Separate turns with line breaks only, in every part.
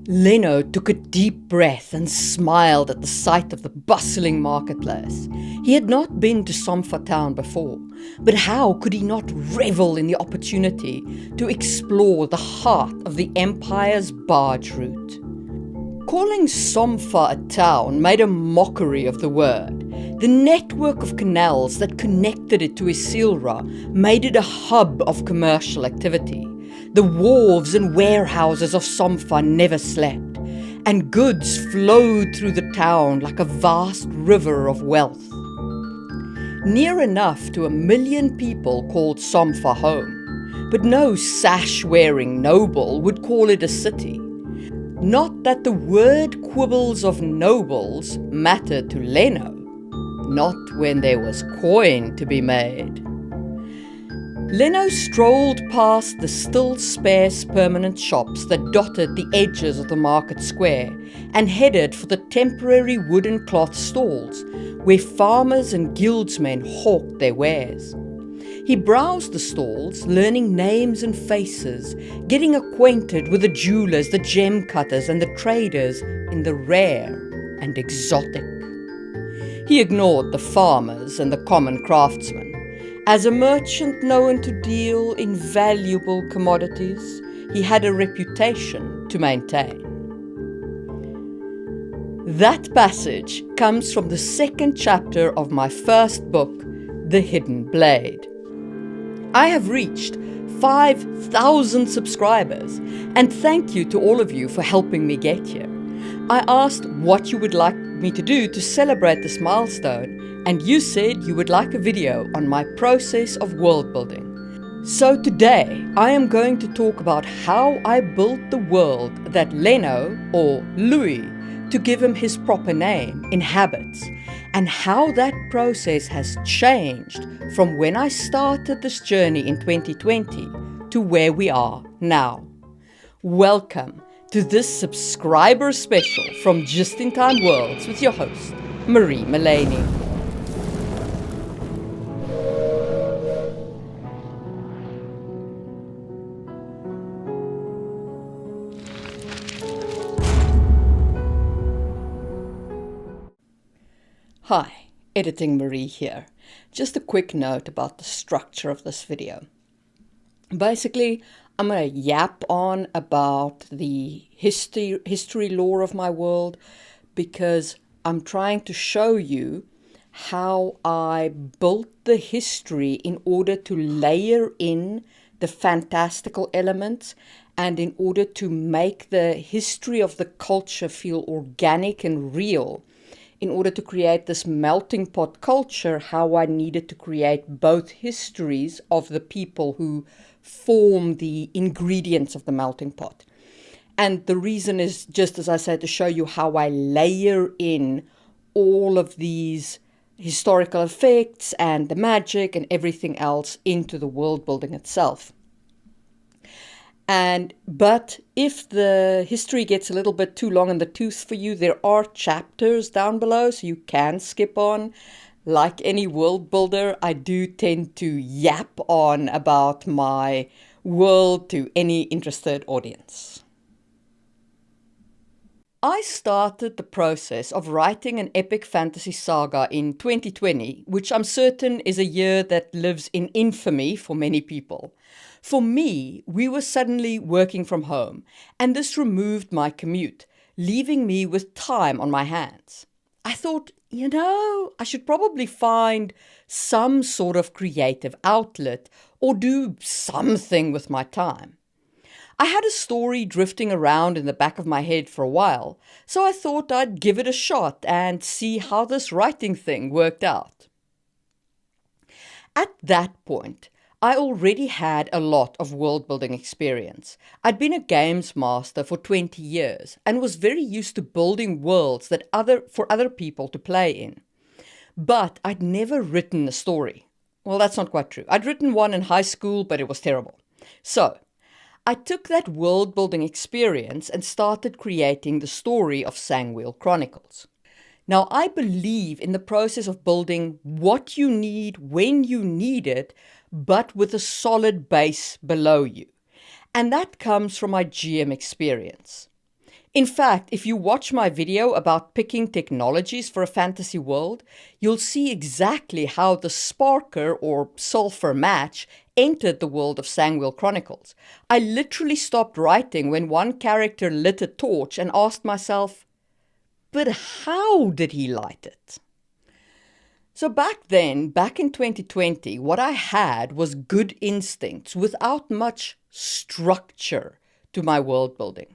Leno took a deep breath and smiled at the sight of the bustling marketplace. He had not been to Somfa town before, but how could he not revel in the opportunity to explore the heart of the empire's barge route? Calling Somfa a town made a mockery of the word. The network of canals that connected it to Isilra made it a hub of commercial activity. The wharves and warehouses of Somfa never slept, and goods flowed through the town like a vast river of wealth. Near enough to 1 million people called Somfa home, but no sash-wearing noble would call it a city. Not that the word quibbles of nobles mattered to Leno, not when there was coin to be made. Leno strolled past the still sparse permanent shops that dotted the edges of the market square and headed for the temporary wooden cloth stalls where farmers and guildsmen hawked their wares. He browsed the stalls, learning names and faces, getting acquainted with the jewelers, the gem cutters and the traders in the rare and exotic. He ignored the farmers and the common craftsmen. As a merchant known to deal in valuable commodities, he had a reputation to maintain. That passage comes from the second chapter of my first book, The Hidden Blade. I have reached 5,000 subscribers, and thank you to all of you for helping me get here. I asked what you would like me to do to celebrate this milestone, and you said you would like a video on my process of world building. So today I am going to talk about how I built the world that Leno, or Louis, to give him his proper name, inhabits, and how that process has changed from when I started this journey in 2020 to where we are now. Welcome to this subscriber special from Just in Time Worlds with your host, Marie Mullaney. Hi, Editing Marie here. Just a quick note about the structure of this video. Basically, I'm going to yap on about the history lore of my world because I'm trying to show you how I built the history in order to layer in the fantastical elements and in order to make the history of the culture feel organic and real. In order to create this melting pot culture, how I needed to create both histories of the people who form the ingredients of the melting pot. And the reason is, just as I said, to show you how I layer in all of these historical effects and the magic and everything else into the world building itself. But if the history gets a little bit too long in the tooth for you, there are chapters down below, so you can skip on. Like any world builder, I do tend to yap on about my world to any interested audience. I started the process of writing an epic fantasy saga in 2020, which I'm certain is a year that lives in infamy for many people. For me, we were suddenly working from home, and this removed my commute, leaving me with time on my hands. I thought, I should probably find some sort of creative outlet or do something with my time. I had a story drifting around in the back of my head for a while, so I thought I'd give it a shot and see how this writing thing worked out. At that point, I already had a lot of world-building experience. I'd been a games master for 20 years and was very used to building worlds for other people to play in. But I'd never written a story. Well, that's not quite true. I'd written one in high school, but it was terrible. So, I took that world-building experience and started creating the story of Sangwheel Chronicles. Now, I believe in the process of building what you need when you need it, but with a solid base below you. And that comes from my GM experience. In fact, if you watch my video about picking technologies for a fantasy world, you'll see exactly how the Sparker or sulfur match entered the world of Sangwell Chronicles. I literally stopped writing when one character lit a torch and asked myself, but how did he light it? So back then, back in 2020, what I had was good instincts without much structure to my world building,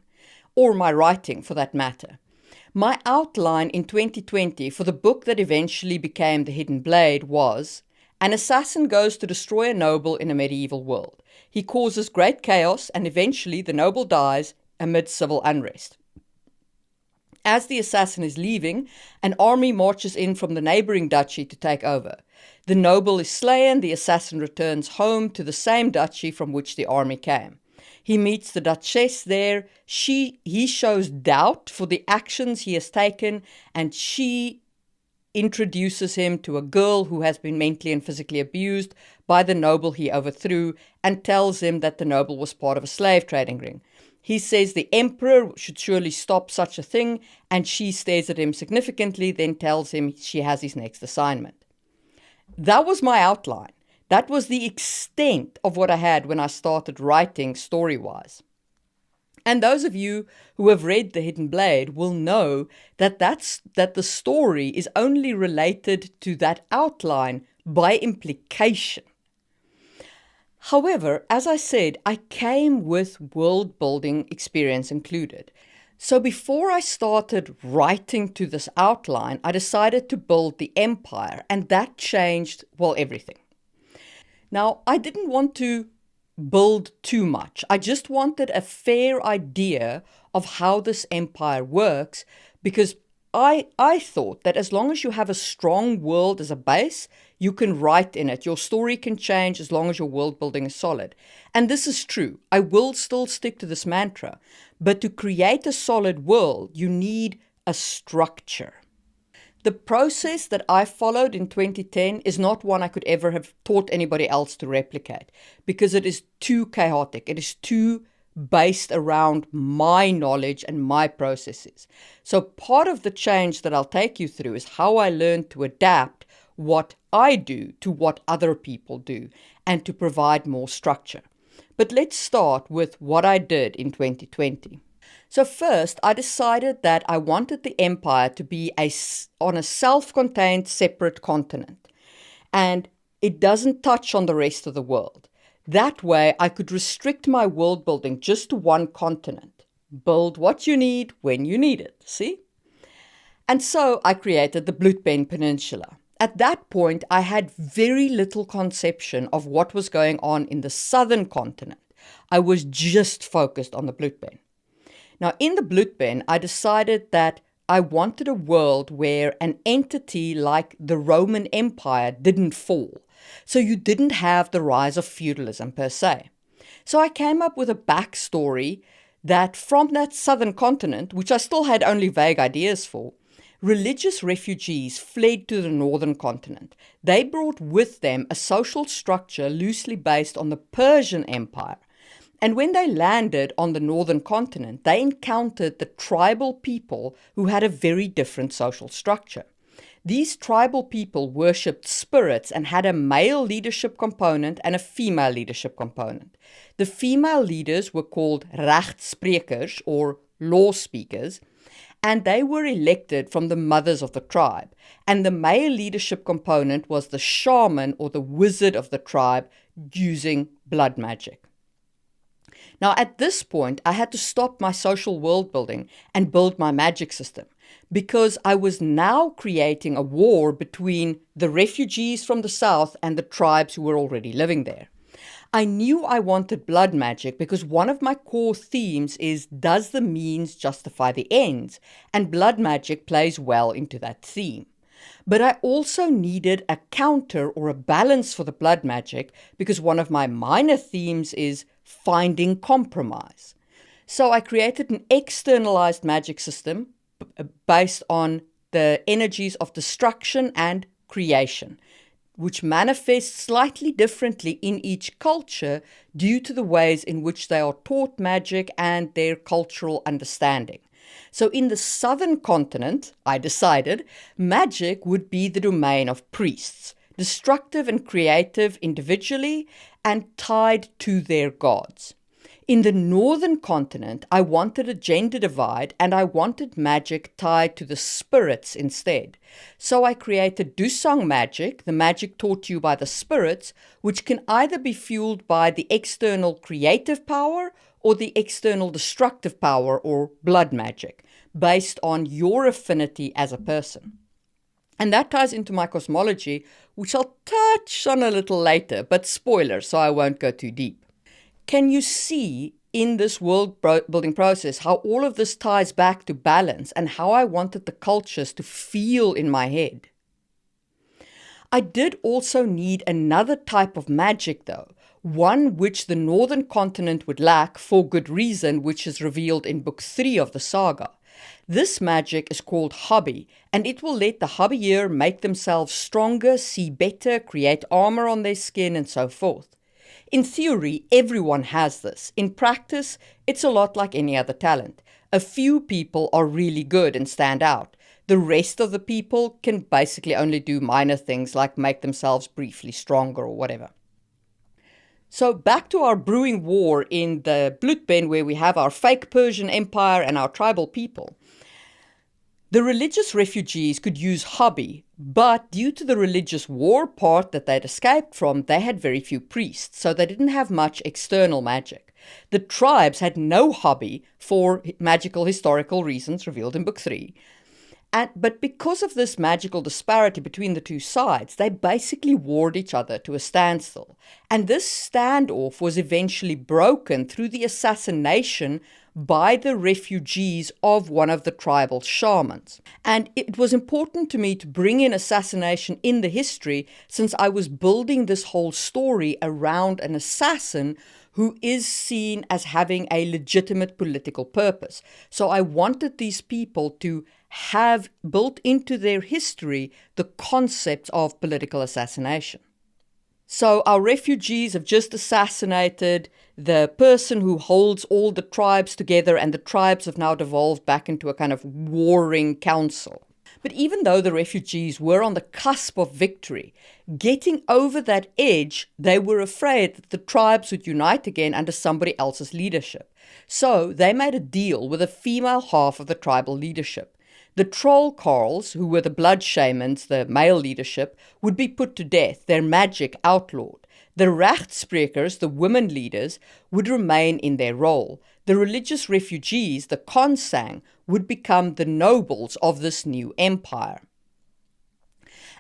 or my writing for that matter. My outline in 2020 for the book that eventually became The Hidden Blade was: an assassin goes to destroy a noble in a medieval world. He causes great chaos and eventually the noble dies amid civil unrest. As the assassin is leaving, an army marches in from the neighboring duchy to take over. The noble is slain, the assassin returns home to the same duchy from which the army came. He meets the duchess there. He shows doubt for the actions he has taken, and she introduces him to a girl who has been mentally and physically abused by the noble he overthrew, and tells him that the noble was part of a slave trading ring. He says the emperor should surely stop such a thing, and she stares at him significantly, then tells him she has his next assignment. That was my outline. That was the extent of what I had when I started writing story-wise. And those of you who have read The Hidden Blade will know that the story is only related to that outline by implication. However, as I said, I came with world building experience included. So before I started writing to this outline, I decided to build the empire, and that changed, well, everything. Now, I didn't want to build too much. I just wanted a fair idea of how this empire works, because I thought that as long as you have a strong world as a base, you can write in it. Your story can change as long as your world building is solid. And this is true. I will still stick to this mantra. But to create a solid world, you need a structure. The process that I followed in 2010 is not one I could ever have taught anybody else to replicate, because it is too chaotic. It is too based around my knowledge and my processes. So part of the change that I'll take you through is how I learned to adapt what I do to what other people do, and to provide more structure. But let's start with what I did in 2020. So first, I decided that I wanted the empire to be on a self-contained separate continent, and it doesn't touch on the rest of the world. That way, I could restrict my world building just to one continent. Build what you need when you need it, see? And so I created the Bloedben Peninsula. At that point, I had very little conception of what was going on in the southern continent. I was just focused on the Bloedben. Now, in the Bloedben, I decided that I wanted a world where an entity like the Roman Empire didn't fall. So you didn't have the rise of feudalism per se. So I came up with a backstory that from that southern continent, which I still had only vague ideas for, religious refugees fled to the northern continent. They brought with them a social structure loosely based on the Persian Empire. And when they landed on the northern continent, they encountered the tribal people who had a very different social structure. These tribal people worshipped spirits and had a male leadership component and a female leadership component. The female leaders were called rechtsprekers, or law speakers, and they were elected from the mothers of the tribe. And the male leadership component was the shaman, or the wizard of the tribe, using blood magic. Now, at this point, I had to stop my social world building and build my magic system, because I was now creating a war between the refugees from the south and the tribes who were already living there. I knew I wanted blood magic because one of my core themes is, does the means justify the ends? And blood magic plays well into that theme. But I also needed a counter or a balance for the blood magic, because one of my minor themes is finding compromise. So I created an externalized magic system based on the energies of destruction and creation, which manifests slightly differently in each culture due to the ways in which they are taught magic and their cultural understanding. So in the southern continent, I decided, magic would be the domain of priests, destructive and creative individually and tied to their gods. In the northern continent, I wanted a gender divide and I wanted magic tied to the spirits instead. So I created Dusang magic, the magic taught to you by the spirits, which can either be fueled by the external creative power or the external destructive power or blood magic, based on your affinity as a person. And that ties into my cosmology, which I'll touch on a little later, but spoiler, so I won't go too deep. Can you see in this world building process how all of this ties back to balance and how I wanted the cultures to feel in my head? I did also need another type of magic though, one which the northern continent would lack for good reason, which is revealed in book 3 of the saga. This magic is called Hobby, and it will let the Hobbyer make themselves stronger, see better, create armor on their skin, and so forth. In theory, everyone has this. In practice, it's a lot like any other talent. A few people are really good and stand out. The rest of the people can basically only do minor things like make themselves briefly stronger or whatever. So back to our brewing war in the Bloedben, where we have our fake Persian Empire and our tribal people. The religious refugees could use Hobby, but due to the religious war part that they'd escaped from, they had very few priests, so they didn't have much external magic. The tribes had no Hobby for magical historical reasons revealed in Book 3. But because of this magical disparity between the two sides, they basically warred each other to a standstill. And this standoff was eventually broken through the assassination by the refugees of one of the tribal shamans. And it was important to me to bring in assassination in the history, since I was building this whole story around an assassin who is seen as having a legitimate political purpose. So I wanted these people to have built into their history the concept of political assassination. So our refugees have just assassinated the person who holds all the tribes together, and the tribes have now devolved back into a kind of warring council. But even though the refugees were on the cusp of victory, getting over that edge, they were afraid that the tribes would unite again under somebody else's leadership. So they made a deal with the female half of the tribal leadership. The troll carls, who were the blood shamans, the male leadership, would be put to death, their magic outlawed. The Rechtsprekers, the women leaders, would remain in their role. The religious refugees, the Konsang, would become the nobles of this new empire.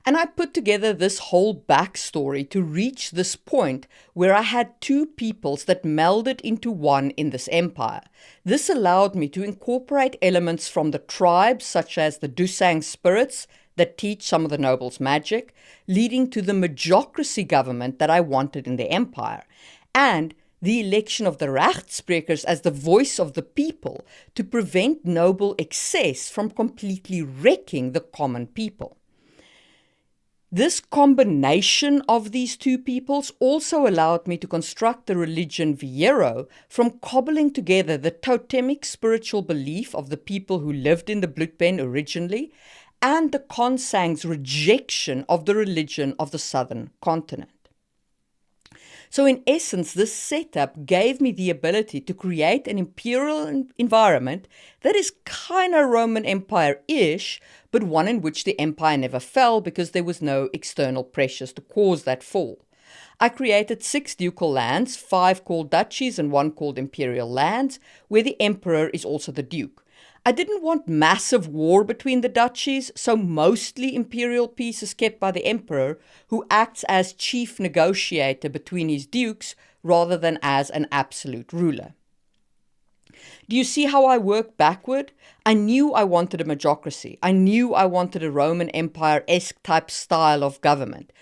And I put together this whole backstory to reach this point where I had two peoples that melded into one in this empire. This allowed me to incorporate elements from the tribes, such as the Dusang spirits that teach some of the nobles magic, leading to the majocracy government that I wanted in the empire, and the election of the Rechtsprekers as the voice of the people to prevent noble excess from completely wrecking the common people. This combination of these two peoples also allowed me to construct the religion Viero from cobbling together the totemic spiritual belief of the people who lived in the Bloedben originally and the Konsang's rejection of the religion of the southern continent. So in essence, this setup gave me the ability to create an imperial environment that is kind of Roman Empire-ish, but one in which the empire never fell because there was no external pressures to cause that fall. I created 6 ducal lands, 5 called duchies and 1 called imperial lands, where the emperor is also the duke. I didn't want massive war between the duchies, so mostly imperial peace is kept by the emperor, who acts as chief negotiator between his dukes rather than as an absolute ruler. Do you see how I worked backward? I knew I wanted a majocracy. I knew I wanted a Roman Empire-esque type style of government,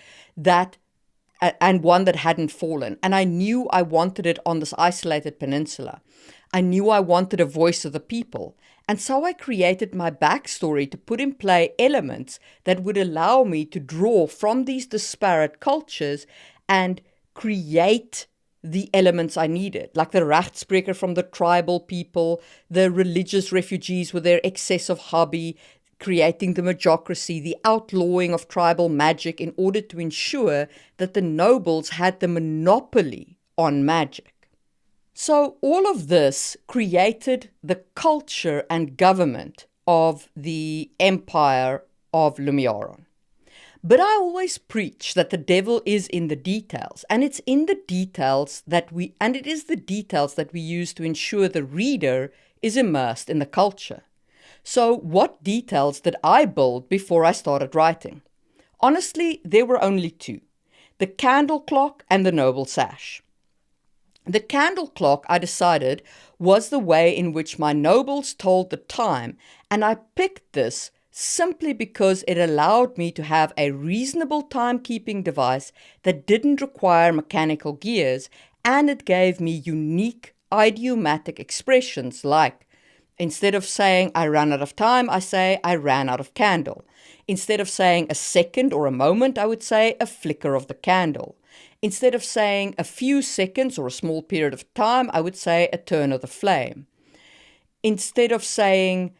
and one that hadn't fallen. And I knew I wanted it on this isolated peninsula. I knew I wanted a voice of the people. And so I created my backstory to put in play elements that would allow me to draw from these disparate cultures and create the elements I needed, like the Rechtspreker from the tribal people, the religious refugees with their excess of hobby, creating the magocracy, the outlawing of tribal magic in order to ensure that the nobles had the monopoly on magic. So all of this created the culture and government of the empire of Lumiaron. But I always preach that the devil is in the details, and it's in the details it is the details that we use to ensure the reader is immersed in the culture. So what details did I build before I started writing? Honestly, there were only two: the candle clock and the noble sash. The candle clock, I decided, was the way in which my nobles told the time, and I picked this simply because it allowed me to have a reasonable timekeeping device that didn't require mechanical gears, and it gave me unique idiomatic expressions like, instead of saying I ran out of time, I say I ran out of candle. Instead of saying a second or a moment, I would say a flicker of the candle. Instead of saying a few seconds or a small period of time, I would say a turn of the flame. Instead of saying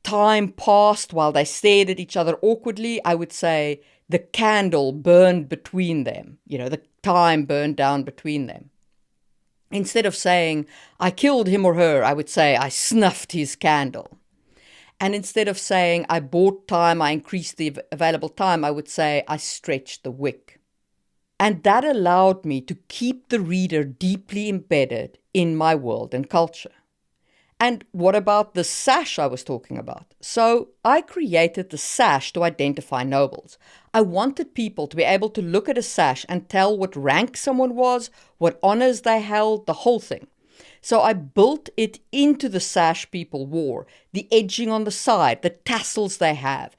time passed while they stared at each other awkwardly, I would say the candle burned between them. The time burned down between them. Instead of saying I killed him or her, I would say I snuffed his candle. And instead of saying I bought time, I increased the available time, I would say I stretched the wick. And that allowed me to keep the reader deeply embedded in my world and culture. And what about the sash I was talking about? So I created the sash to identify nobles. I wanted people to be able to look at a sash and tell what rank someone was, what honors they held, the whole thing. So I built it into the sash people wore, the edging on the side, the tassels they have,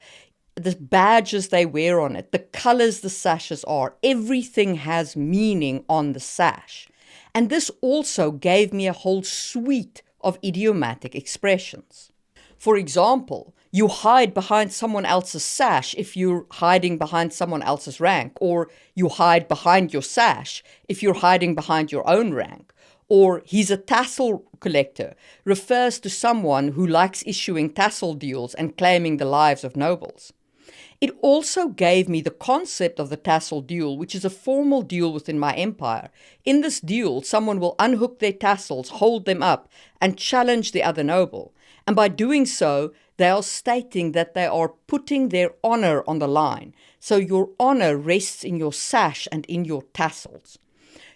the badges they wear on it, the colors the sashes are. Everything has meaning on the sash. And this also gave me a whole suite of idiomatic expressions. For example, you hide behind someone else's sash if you're hiding behind someone else's rank, or you hide behind your sash if you're hiding behind your own rank. Or he's a tassel collector refers to someone who likes issuing tassel deals and claiming the lives of nobles. It also gave me the concept of the tassel duel, which is a formal duel within my empire. In this duel, someone will unhook their tassels, hold them up, and challenge the other noble. And by doing so, they are stating that they are putting their honor on the line. So your honor rests in your sash and in your tassels.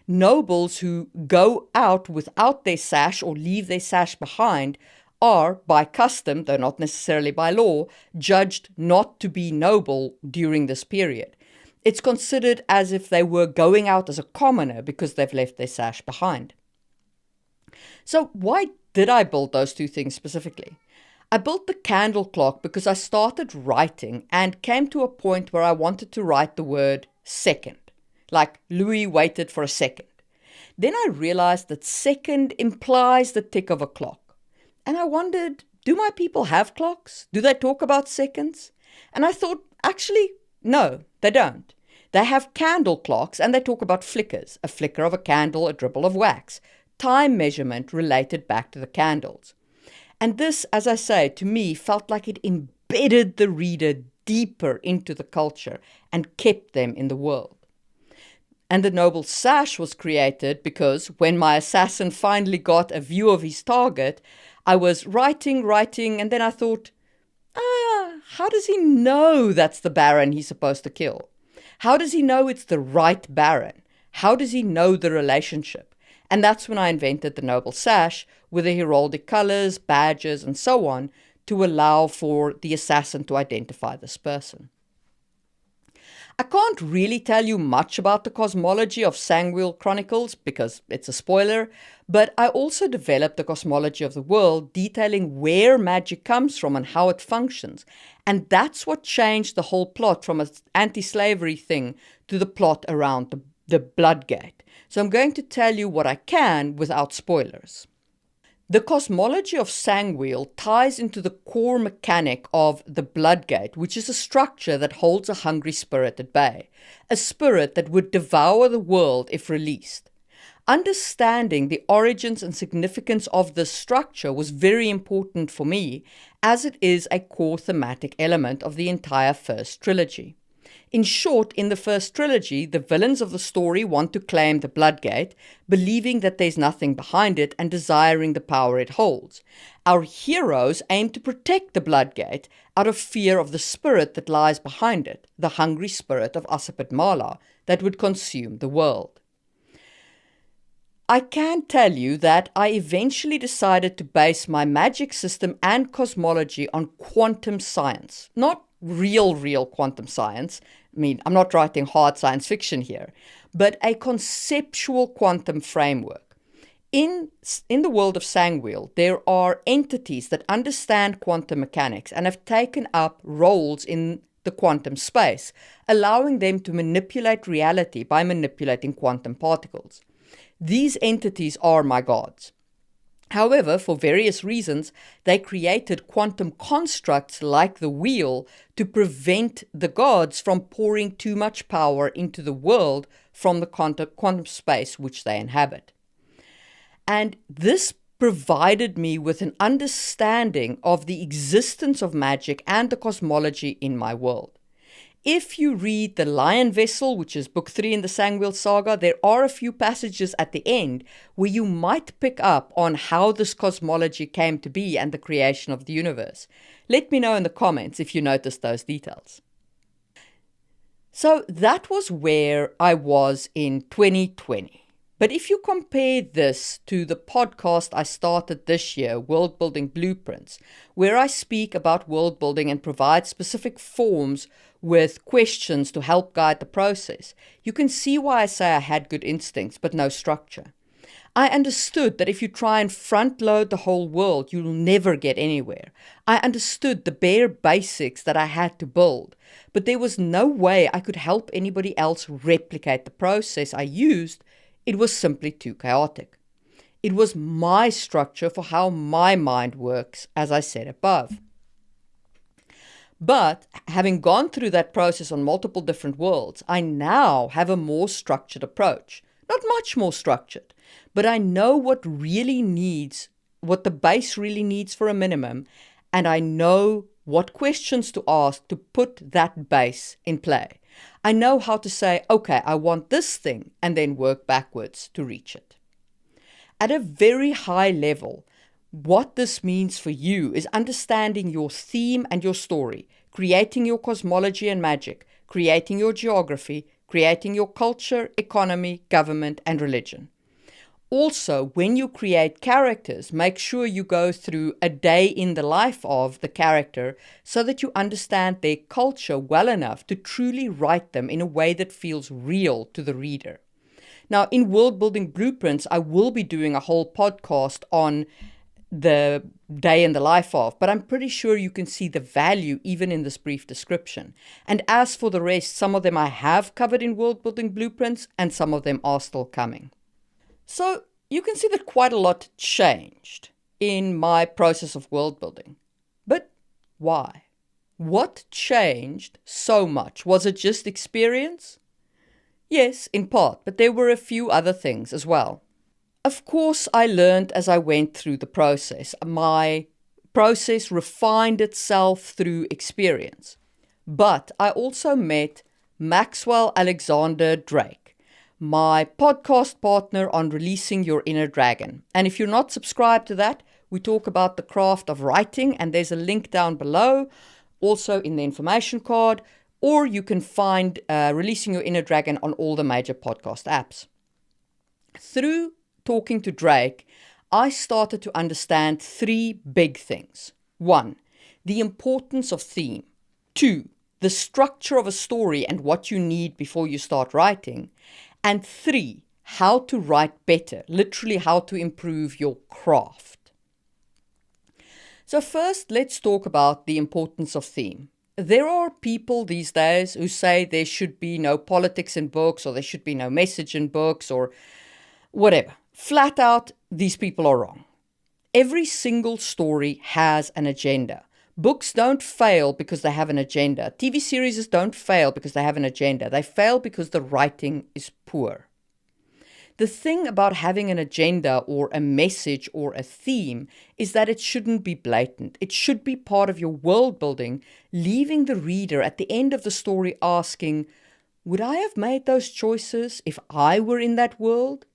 Nobles who go out without their sash or leave their sash behind are, by custom, though not necessarily by law, judged not to be noble during this period. It's considered as if they were going out as a commoner because they've left their sash behind. So why did I build those two things specifically? I built the candle clock because I started writing and came to a point where I wanted to write the word second, like Louis waited for a second. Then I realized that second implies the tick of a clock. And I wondered, do my people have clocks? Do they talk about seconds? And I thought, actually, no, they don't. They have candle clocks and they talk about flickers, a flicker of a candle, a dribble of wax, time measurement related back to the candles. And this, as I say, to me felt like it embedded the reader deeper into the culture and kept them in the world. And the noble sash was created because when my assassin finally got a view of his target, I was writing, and then I thought, how does he know that's the Baron he's supposed to kill? How does he know it's the right Baron? How does he know the relationship? And that's when I invented the noble sash with the heraldic colors, badges, and so on to allow for the assassin to identify this person. I can't really tell you much about the cosmology of Sangwheel Chronicles because it's a spoiler, but I also developed the cosmology of the world, detailing where magic comes from and how it functions. And that's what changed the whole plot from an anti-slavery thing to the plot around the Bloodgate. So I'm going to tell you what I can without spoilers. The cosmology of Sangwheel ties into the core mechanic of the Bloodgate, which is a structure that holds a hungry spirit at bay, a spirit that would devour the world if released. Understanding the origins and significance of this structure was very important for me, as it is a core thematic element of the entire first trilogy. In short, in the first trilogy, the villains of the story want to claim the Bloodgate, believing that there's nothing behind it and desiring the power it holds. Our heroes aim to protect the Bloodgate out of fear of the spirit that lies behind it, the hungry spirit of Asapatmala that would consume the world. I can tell you that I eventually decided to base my magic system and cosmology on quantum science. Not real quantum science. I mean, I'm not writing hard science fiction here, but a conceptual quantum framework. In the world of Sangwheel, there are entities that understand quantum mechanics and have taken up roles in the quantum space, allowing them to manipulate reality by manipulating quantum particles. These entities are my gods. However, for various reasons, they created quantum constructs like the wheel to prevent the gods from pouring too much power into the world from the quantum space which they inhabit. And this provided me with an understanding of the existence of magic and the cosmology in my world. If you read The Lion Vessel, which is book 3 in the Sangwheel saga, there are a few passages at the end where you might pick up on how this cosmology came to be and the creation of the universe. Let me know in the comments if you noticed those details. So that was where I was in 2020. But if you compare this to the podcast I started this year, World Building Blueprints, where I speak about world building and provide specific forms with questions to help guide the process, you can see why I say I had good instincts but no structure. I understood that if you try and front load the whole world, you'll never get anywhere. I understood the bare basics that I had to build, but there was no way I could help anybody else replicate the process I used. It was simply too chaotic. It was my structure for how my mind works, as I said above. But having gone through that process on multiple different worlds, I now have a more structured approach. Not much more structured, but I know what the base really needs for a minimum, and I know what questions to ask to put that base in play. I know how to say, okay, I want this thing, and then work backwards to reach it. At a very high level, what this means for you is understanding your theme and your story, creating your cosmology and magic, creating your geography, creating your culture, economy, government, and religion. Also, when you create characters, make sure you go through a day in the life of the character so that you understand their culture well enough to truly write them in a way that feels real to the reader. Now, in World Building Blueprints, I will be doing a whole podcast on the day in the life of, but I'm pretty sure you can see the value even in this brief description. And as for the rest, some of them I have covered in World Building Blueprints, and some of them are still coming. So you can see that quite a lot changed in my process of world building. But why? What changed so much? Was it just experience? Yes, in part, but there were a few other things as well. Of course, I learned as I went through the process. My process refined itself through experience. But I also met Maxwell Alexander Drake, my podcast partner on Releasing Your Inner Dragon. And if you're not subscribed to that, we talk about the craft of writing, and there's a link down below, also in the information card, or you can find Releasing Your Inner Dragon on all the major podcast apps. Through talking to Drake, I started to understand 3 big things. 1, the importance of theme. 2, the structure of a story and what you need before you start writing. And 3, how to write better, literally how to improve your craft. So first, let's talk about the importance of theme. There are people these days who say there should be no politics in books, or there should be no message in books, or whatever. Flat out, these people are wrong. Every single story has an agenda. Books don't fail because they have an agenda. TV series don't fail because they have an agenda. They fail because the writing is poor. The thing about having an agenda or a message or a theme is that it shouldn't be blatant. It should be part of your world building, leaving the reader at the end of the story asking, would I have made those choices if I were in that world?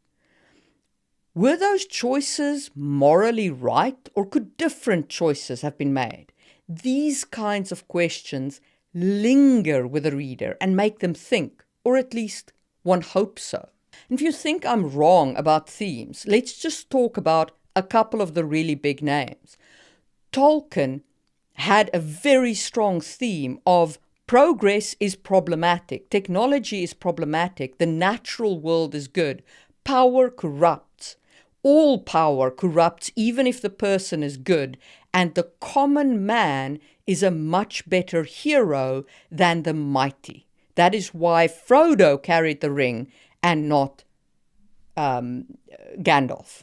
Were those choices morally right, or could different choices have been made? These kinds of questions linger with the reader and make them think, or at least one hopes so. And if you think I'm wrong about themes, let's just talk about a couple of the really big names. Tolkien had a very strong theme of progress is problematic, technology is problematic, the natural world is good, power corrupts. All power corrupts even if the person is good, and the common man is a much better hero than the mighty. That is why Frodo carried the ring and not Gandalf.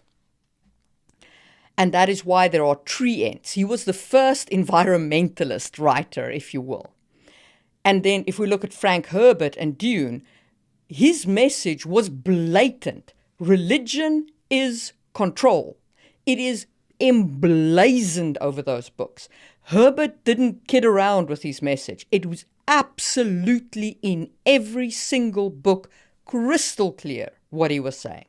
And that is why there are tree ents. He was the first environmentalist writer, if you will. And then if we look at Frank Herbert and Dune, his message was blatant. Religion is control. It is emblazoned over those books. Herbert didn't kid around with his message. It was absolutely in every single book, crystal clear what he was saying.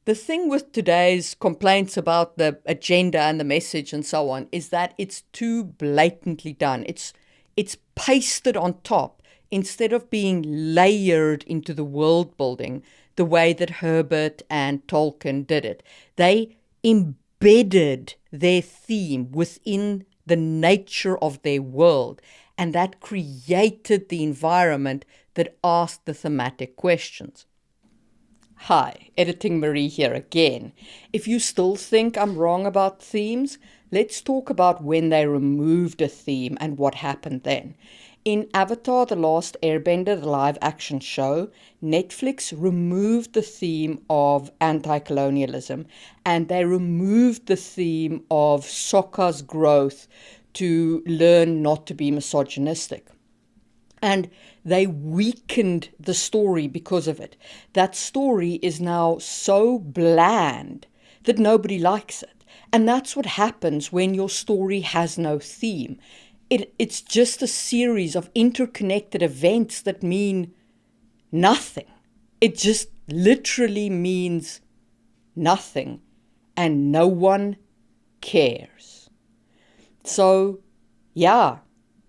The thing with today's complaints about the agenda and the message and so on is that it's too blatantly done. It's pasted on top instead of being layered into the world building the way that Herbert and Tolkien did it. They embedded their theme within the nature of their world, and that created the environment that asked the thematic questions. Hi, Editing Marie here again. If you still think I'm wrong about themes, let's talk about when they removed a theme and what happened then. In Avatar: The Last Airbender, the live-action show, Netflix removed the theme of anti-colonialism, and they removed the theme of Sokka's growth to learn not to be misogynistic. And they weakened the story because of it. That story is now so bland that nobody likes it. And that's what happens when your story has no theme. It's just a series of interconnected events that mean nothing. It just literally means nothing, and no one cares. So, yeah,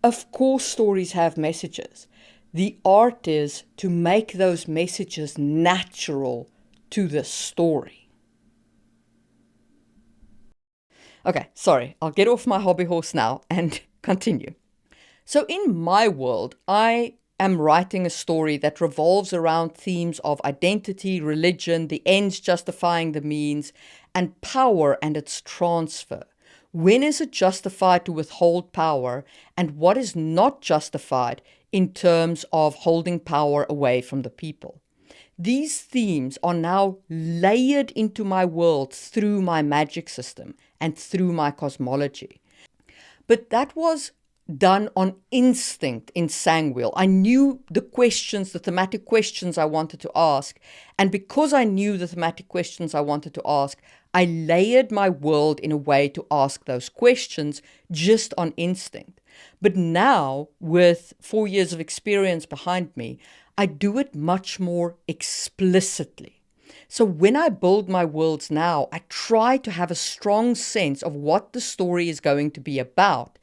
of course stories have messages. The art is to make those messages natural to the story. Okay, sorry, I'll get off my hobby horse now and continue. So in my world, I am writing a story that revolves around themes of identity, religion, the ends justifying the means, and power and its transfer. When is it justified to withhold power, and what is not justified in terms of holding power away from the people? These themes are now layered into my world through my magic system and through my cosmology. But that was done on instinct in Sangwheel. I knew the questions, the thematic questions I wanted to ask. And because I knew the thematic questions I wanted to ask, I layered my world in a way to ask those questions just on instinct. But now, with 4 years of experience behind me, I do it much more explicitly. So when I build my worlds now, I try to have a strong sense of what the story is going to be about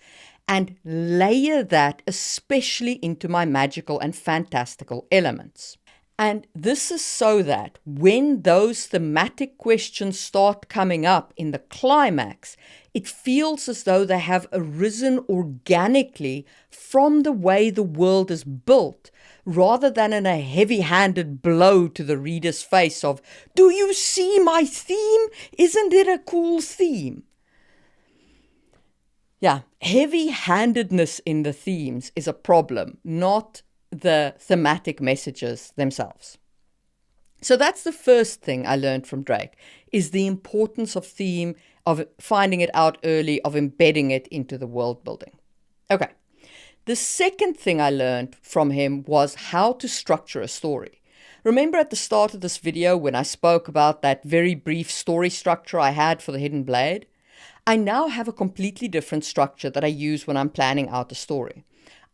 and layer that especially into my magical and fantastical elements. And this is so that when those thematic questions start coming up in the climax, it feels as though they have arisen organically from the way the world is built, rather than in a heavy-handed blow to the reader's face of, "Do you see my theme? Isn't it a cool theme?" Yeah, heavy-handedness in the themes is a problem, not the thematic messages themselves. So that's the first thing I learned from Drake, is the importance of theme, of finding it out early, of embedding it into the world building. Okay. The second thing I learned from him was how to structure a story. Remember at the start of this video when I spoke about that very brief story structure I had for The Hidden Blade? I now have a completely different structure that I use when I'm planning out a story.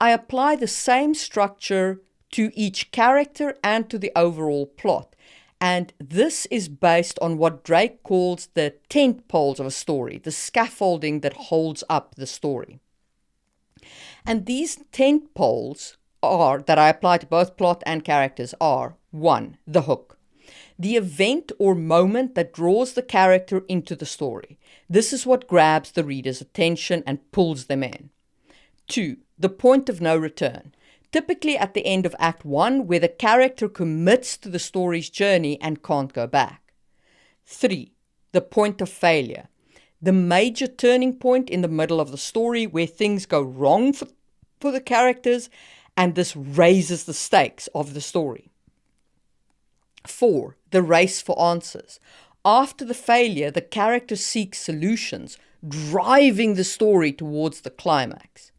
I apply the same structure to each character and to the overall plot. And this is based on what Drake calls the tent poles of a story, the scaffolding that holds up the story. And these tent poles that I apply to both plot and characters are: 1. The hook. The event or moment that draws the character into the story. This is what grabs the reader's attention and pulls them in. 2. The point of no return. Typically at the end of Act 1, where the character commits to the story's journey and can't go back. 3. The point of failure. The major turning point in the middle of the story where things go wrong for the characters, and this raises the stakes of the story. 4. The race for answers. After the failure, the character seeks solutions, driving the story towards the climax.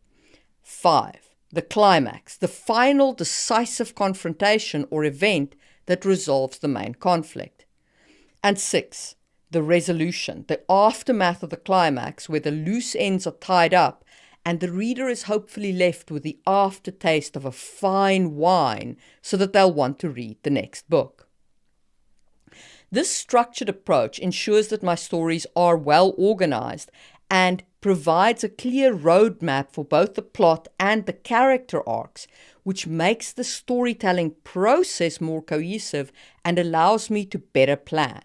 5. The climax, the final decisive confrontation or event that resolves the main conflict. And 6. The resolution, the aftermath of the climax where the loose ends are tied up and the reader is hopefully left with the aftertaste of a fine wine so that they'll want to read the next book. This structured approach ensures that my stories are well organized and provides a clear roadmap for both the plot and the character arcs, which makes the storytelling process more cohesive and allows me to better plan.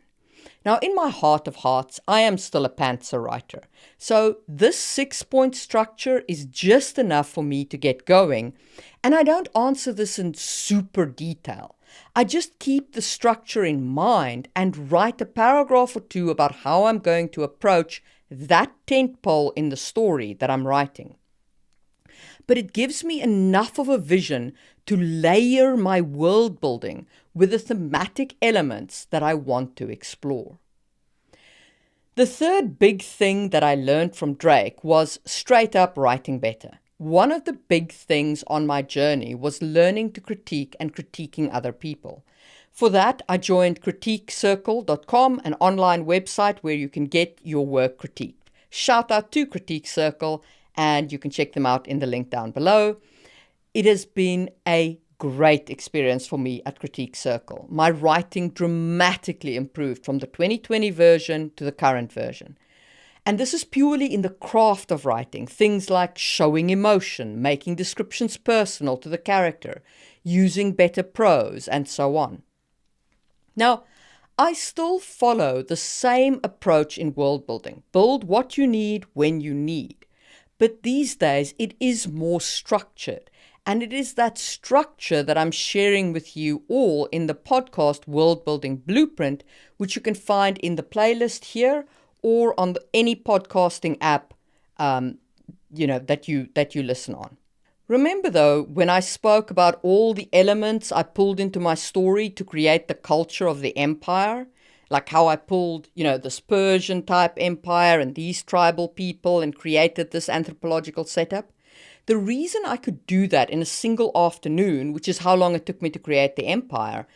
Now, in my heart of hearts, I am still a pantser writer, so this 6-point structure is just enough for me to get going, and I don't answer this in super detail. I just keep the structure in mind and write a paragraph or two about how I'm going to approach that tentpole in the story that I'm writing. But it gives me enough of a vision to layer my world building with the thematic elements that I want to explore. The third big thing that I learned from Drake was straight up writing better. One of the big things on my journey was learning to critique and critiquing other people. For that, I joined CritiqueCircle.com, an online website where you can get your work critiqued. Shout out to Critique Circle, and you can check them out in the link down below. It has been a great experience for me at Critique Circle. My writing dramatically improved from the 2020 version to the current version. And this is purely in the craft of writing, things like showing emotion, making descriptions personal to the character, using better prose, and so on. Now, I still follow the same approach in world building. Build what you need when you need. But these days, it is more structured. And it is that structure that I'm sharing with you all in the podcast World Building Blueprint, which you can find in the playlist here or on any podcasting app that you listen on. Remember though, when I spoke about all the elements I pulled into my story to create the culture of the empire, like how I pulled, this Persian type empire and these tribal people and created this anthropological setup? The reason I could do that in a single afternoon, which is how long it took me to create the empire,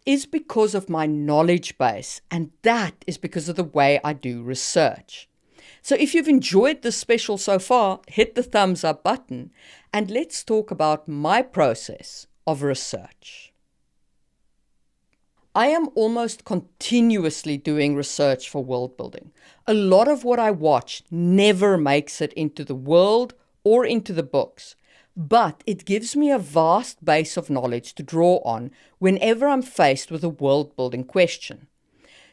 is because of my knowledge base, and that is because of the way I do research. So if you've enjoyed this special so far, hit the thumbs up button, and let's talk about my process of research. I am almost continuously doing research for world building. A lot of what I watch never makes it into the world or into the books, but it gives me a vast base of knowledge to draw on whenever I'm faced with a world-building question.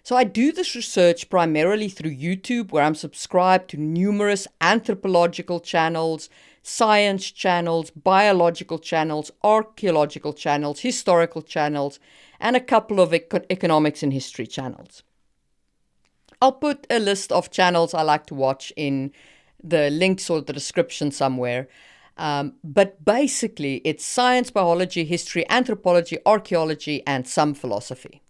So I do this research primarily through YouTube, where I'm subscribed to numerous anthropological channels, science channels, biological channels, archaeological channels, historical channels, and a couple of economics and history channels. I'll put a list of channels I like to watch in the links or the description somewhere. But basically, it's science, biology, history, anthropology, archaeology, and some philosophy.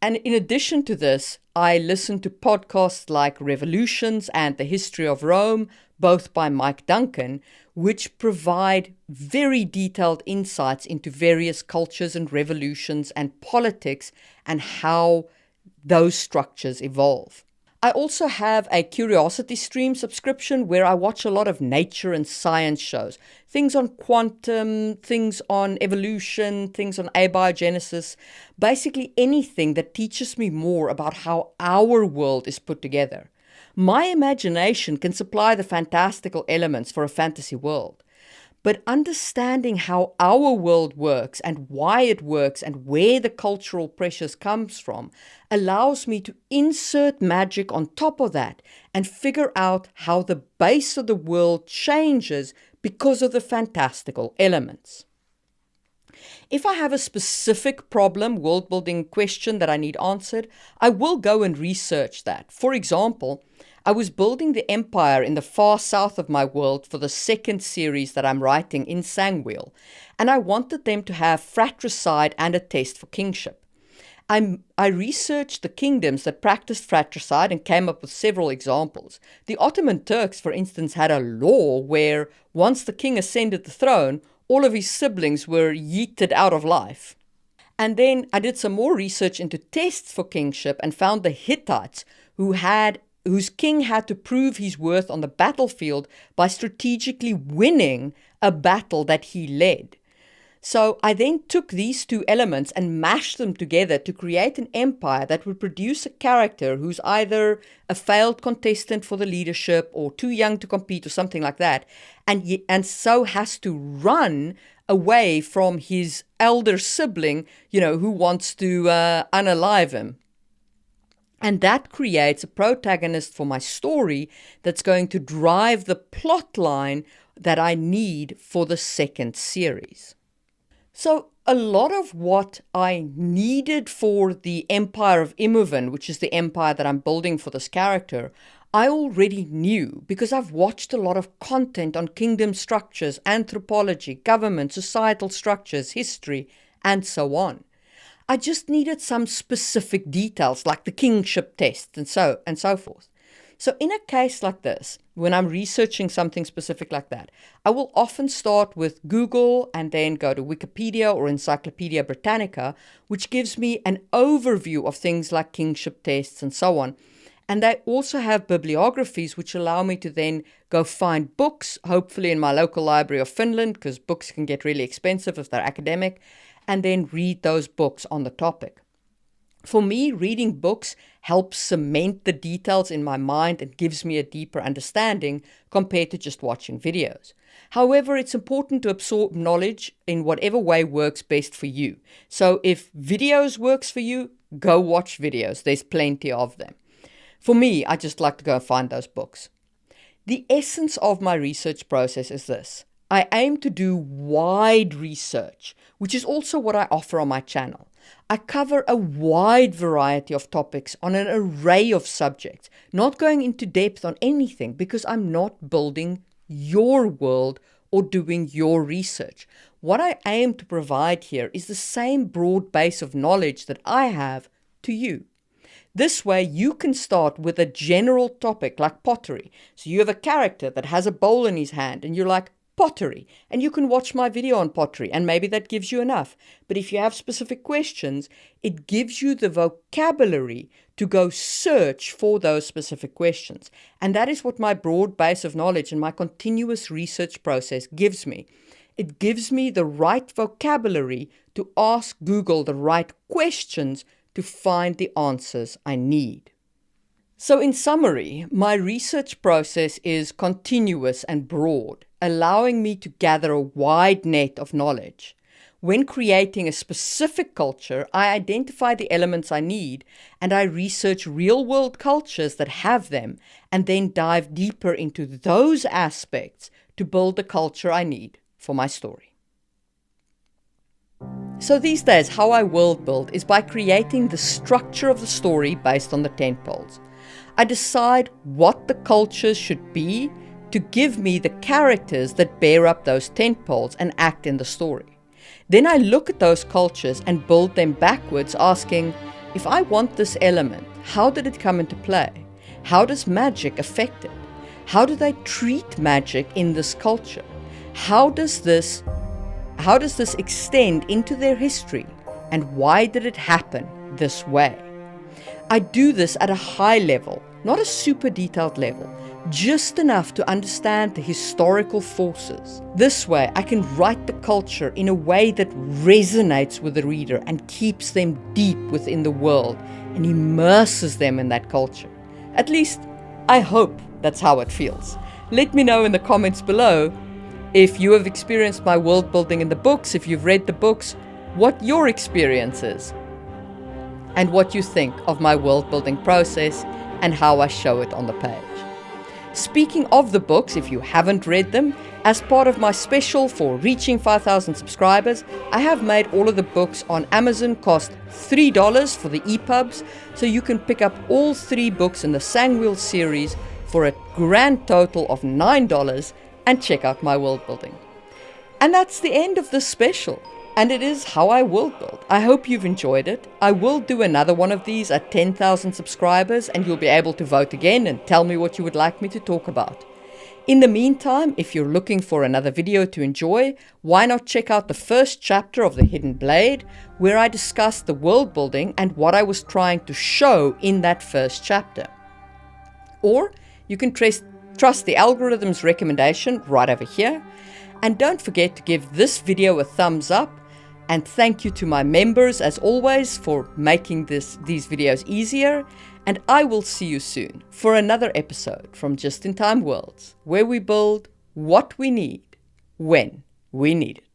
And in addition to this, I listen to podcasts like Revolutions and The History of Rome, both by Mike Duncan, which provide very detailed insights into various cultures and revolutions and politics and how those structures evolve. I also have a Curiosity Stream subscription where I watch a lot of nature and science shows. Things on quantum, things on evolution, things on abiogenesis. Basically anything that teaches me more about how our world is put together. My imagination can supply the fantastical elements for a fantasy world. But understanding how our world works and why it works and where the cultural pressures comes from allows me to insert magic on top of that and figure out how the base of the world changes because of the fantastical elements. If I have a specific problem, world building question that I need answered, I will go and research that. For example, I was building the empire in the far south of my world for the second series that I'm writing in Sangwheel, and I wanted them to have fratricide and a test for kingship. I researched the kingdoms that practiced fratricide and came up with several examples. The Ottoman Turks, for instance, had a law where once the king ascended the throne, all of his siblings were yeeted out of life. And then I did some more research into tests for kingship and found the Hittites whose king had to prove his worth on the battlefield by strategically winning a battle that he led. So I then took these two elements and mashed them together to create an empire that would produce a character who's either a failed contestant for the leadership or too young to compete or something like that, and so has to run away from his elder sibling, who wants to unalive him. And that creates a protagonist for my story that's going to drive the plot line that I need for the second series. So a lot of what I needed for the Empire of Imoven, which is the empire that I'm building for this character, I already knew because I've watched a lot of content on kingdom structures, anthropology, government, societal structures, history, and so on. I just needed some specific details like the kingship test and so forth. So in a case like this, when I'm researching something specific like that, I will often start with Google and then go to Wikipedia or Encyclopedia Britannica, which gives me an overview of things like kingship tests and so on. And they also have bibliographies which allow me to then go find books, hopefully in my local library of Finland, because books can get really expensive if they're academic, and then read those books on the topic. For me, reading books helps cement the details in my mind and gives me a deeper understanding compared to just watching videos. However, it's important to absorb knowledge in whatever way works best for you. So if videos works for you, go watch videos. There's plenty of them. For me, I just like to go find those books. The essence of my research process is this. I aim to do wide research, which is also what I offer on my channel. I cover a wide variety of topics on an array of subjects, not going into depth on anything because I'm not building your world or doing your research. What I aim to provide here is the same broad base of knowledge that I have to you. This way you can start with a general topic like pottery. So you have a character that has a bowl in his hand and you're like, pottery, and you can watch my video on pottery and maybe that gives you enough. But if you have specific questions, it gives you the vocabulary to go search for those specific questions. And that is what my broad base of knowledge and my continuous research process gives me. It gives me the right vocabulary to ask Google the right questions to find the answers I need. So in summary, my research process is continuous and broad, allowing me to gather a wide net of knowledge. When creating a specific culture, I identify the elements I need and I research real-world cultures that have them and then dive deeper into those aspects to build the culture I need for my story. So these days, how I world build is by creating the structure of the story based on the tentpoles. I decide what the cultures should be to give me the characters that bear up those tentpoles and act in the story. Then I look at those cultures and build them backwards, asking, If I want this element, how did it come into play? How does magic affect it? How do they treat magic in this culture? How does this extend into their history? And why did it happen this way? I do this at a high level, not a super detailed level, just enough to understand the historical forces. This way, I can write the culture in a way that resonates with the reader and keeps them deep within the world and immerses them in that culture. At least, I hope that's how it feels. Let me know in the comments below if you have experienced my world building in the books, if you've read the books, what your experience is, and what you think of my world building process and how I show it on the page. Speaking of the books, if you haven't read them, as part of my special for reaching 5,000 subscribers, I have made all of the books on Amazon cost $3 for the EPUBs, so you can pick up all 3 books in the Sangwheel series for a grand total of $9 and check out my world building. And that's the end of this special. And it is how I world build. I hope you've enjoyed it. I will do another one of these at 10,000 subscribers, and you'll be able to vote again and tell me what you would like me to talk about. In the meantime, if you're looking for another video to enjoy, why not check out the first chapter of The Hidden Blade, where I discussed the world building and what I was trying to show in that first chapter. Or you can trust the algorithm's recommendation right over here. And don't forget to give this video a thumbs up. And thank you to my members, as always, for making these videos easier. And I will see you soon for another episode from Just in Time Worlds, where we build what we need when we need it.